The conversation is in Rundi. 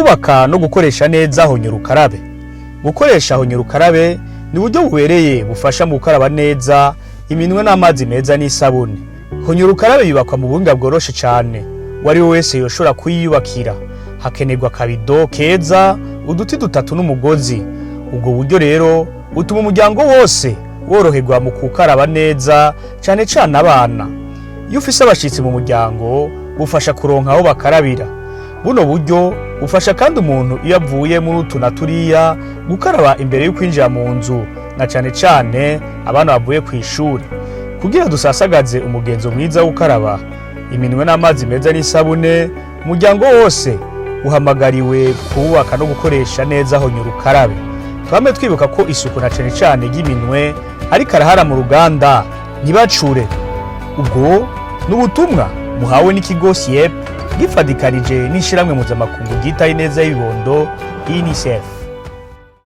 kubaka no gukoresha neza honyorukarabe. Gukoresha honyorukarabe ni uburyo bubereye bufasha mu gukaraba neza iminwe n'amazi meza n'isabune. Honyorukarabe yubakwa mu buhinga bworoshe cyane, wari wese yoshobora kuyiyubakira. Hakenerwa kabido keza, uduti dutatu n'umugozi. Ubwo buryo rero butuma umuryango wose woroherwa mu gukaraba neza, cyane cyane abana. Iyo ufise abashitsi mu muryango bufasha kuronka aho bakarabira. Buno buryo bufasha kandi umuntu iyo avuye muri utu na turiya gukaraba imbere yo kwinjira mu nzu, na cyane cyane abana bavuye ku ishuri. Kugira dusasagaze umugenzo mwiza wo gukaraba iminwe n'amazi meza n'isabune, umuryango wose uhamagariwe kubaka no gukoresha neza honyorukarabe. Twame twibuka ko isuku na cyane cyane ry'iminwe ariko arahara mu ruganda ntibacure. Ubwo n'ubutumwa muhawe n'ikigo SIEP gifadikanije n'ishiramwe mpuzamakungu ryitaye neza y'ibibondo UNICEF.